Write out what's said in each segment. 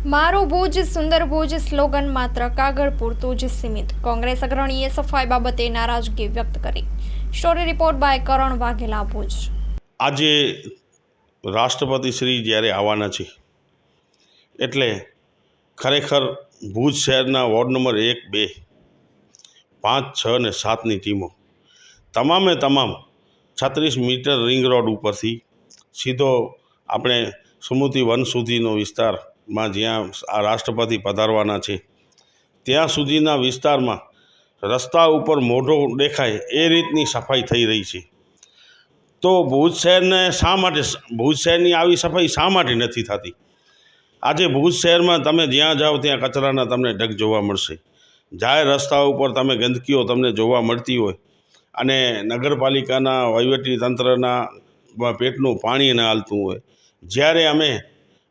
મારું ભુજ સુંદર ભુજ સ્લોગન માત્ર કાગળ પૂરતું જ સીમિત. કોંગ્રેસ અગ્રણીએ સફાઈ બાબતે નારાજગી વ્યક્ત કરી. સ્ટોરી રિપોર્ટ બાય કરણ વાઘેલા, ભુજ. આજે રાષ્ટ્રપતિ શ્રી જ્યારે આવવાના છે એટલે ખરેખર ભુજ શહેરના વોર્ડ નંબર 1, 2, 5, 6 ને 7ની ટીમો તમામે તમામ 36 મીટર રિંગ રોડ ઉપરથી સીધો આપણે સમૃદ્ધિ વન સુધીનો વિસ્તારમાં જ્યાં આ રાષ્ટ્રપતિ પધારવાના છે ત્યાં સુધીના વિસ્તારમાં રસ્તા ઉપર મોઢો દેખાય એ રીતની સફાઈ થઈ રહી છે. તો ભુજ શહેરને ભુજ શહેરની આવી સફાઈ શા માટે નથી થતી? આજે ભુજ શહેરમાં તમે જ્યાં જાઓ ત્યાં કચરાના તમને ઢગ જોવા મળશે. જાહેર રસ્તા ઉપર તમે ગંદકીઓ તમને જોવા મળતી હોય અને નગરપાલિકાના વહીવટી તંત્રના પેટનું પાણી ન હાલતું હોય. જ્યારે અમે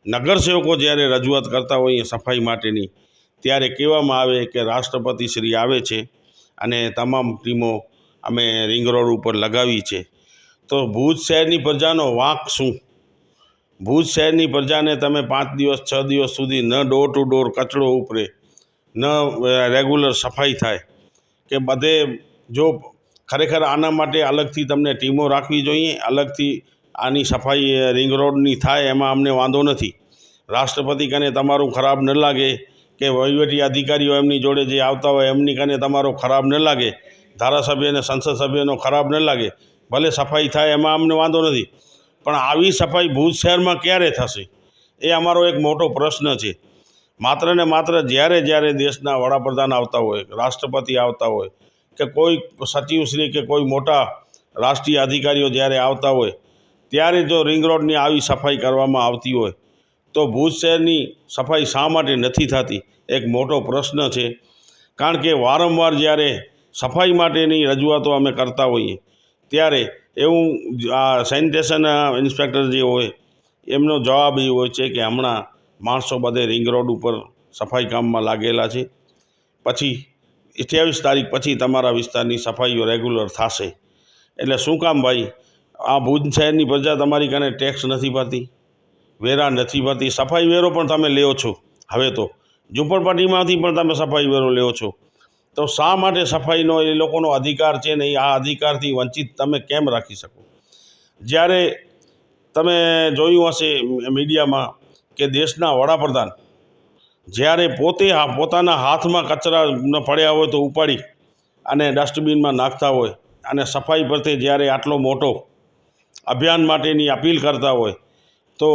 નગરસેવકો જ્યારે રજૂઆત કરતા હોઈએ સફાઈ માટેની, ત્યારે કહેવામાં આવે કે રાષ્ટ્રપતિ શ્રી આવે છે અને તમામ ટીમો અમે રિંગ રોડ ઉપર લગાવી છે. તો ભુજ શહેરની પ્રજાનો વાંક શું? ભુજ શહેરની પ્રજાને તમે 5 દિવસ 6 દિવસ સુધી ન ડોર ટુ ડોર કચરો ઉપરે, ન રેગ્યુલર સફાઈ થાય કે બધે. જો ખરેખર આના માટે અલગથી તમને ટીમો રાખવી જોઈએ, અલગથી આની સફાઈ રિંગ રોડની થાય, એમાં અમને વાંધો નથી. રાષ્ટ્રપતિ કને તમારું ખરાબ ન લાગે કે વહીવટી અધિકારીઓ એમની જોડે જે આવતા હોય એમની કને તમારો ખરાબ ન લાગે, ધારાસભ્ય અને સંસદ સભ્યનો ખરાબ ન લાગે, ભલે સફાઈ થાય એમાં અમને વાંધો નથી. પણ આવી સફાઈ ભુજ શહેરમાં ક્યારે થશે એ અમારો એક મોટો પ્રશ્ન છે. માત્ર ને માત્ર જ્યારે દેશના વડાપ્રધાન આવતા હોય, રાષ્ટ્રપતિ આવતા હોય કે કોઈ સચિવશ્રી કે કોઈ મોટા રાષ્ટ્રીય અધિકારીઓ જ્યારે આવતા હોય ત્યારે જો રિંગ રોડની આવી સફાઈ કરવામાં આવતી હોય તો ભુજ શહેરની સફાઈ શા માટે નથી થતી એક મોટો પ્રશ્ન છે. કારણ કે વારંવાર જ્યારે સફાઈ માટેની રજૂઆતો અમે કરતા હોઈએ ત્યારે એવું આ સેનિટેશન ઇન્સ્પેક્ટર જે હોય એમનો જવાબ એ હોય છે કે હમણાં માણસો બધે રિંગ રોડ ઉપર સફાઈ કામમાં લાગેલા છે, પછી 28 તારીખ પછી તમારા વિસ્તારની સફાઈઓ રેગ્યુલર થશે. એટલે શું કામ ભાઈ? આ ભુજ શહેરની પ્રજા તમારી કને ટેક્સ નથી ભરતી, વેરા નથી ભરતી, સફાઈ વેરો પણ તમે લ્યો છો. હવે તો ઝૂંપડપટ્ટીમાંથી પણ તમે સફાઈ વેરો લ્યો છો. તો શા માટે સફાઈનો એ લોકોનો અધિકાર છે ને આ અધિકારથી વંચિત તમે કેમ રાખી શકો? જ્યારે તમે જોયું હશે મીડિયામાં કે દેશના વડાપ્રધાન જ્યારે પોતાના હાથમાં કચરા ન પડ્યા હોય તો ઉપાડી અને ડસ્ટબિનમાં નાખતા હોય અને સફાઈ પ્રત્યે જ્યારે આટલો મોટો અભિયાન માટેની અપીલ કરતા હોય તો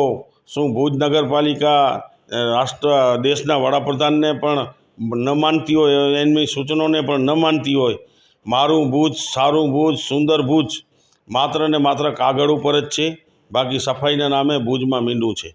શું ભુજ નગરપાલિકા દેશના વડાપ્રધાનને પણ ન માનતી હોય, એમની સૂચનોને પણ ન માનતી હોય? મારું ભુજ, સારું ભુજ, સુંદર ભુજ માત્ર ને માત્ર કાગળ ઉપર જ છે, બાકી સફાઈના નામે ભુજમાં મીંડું છે.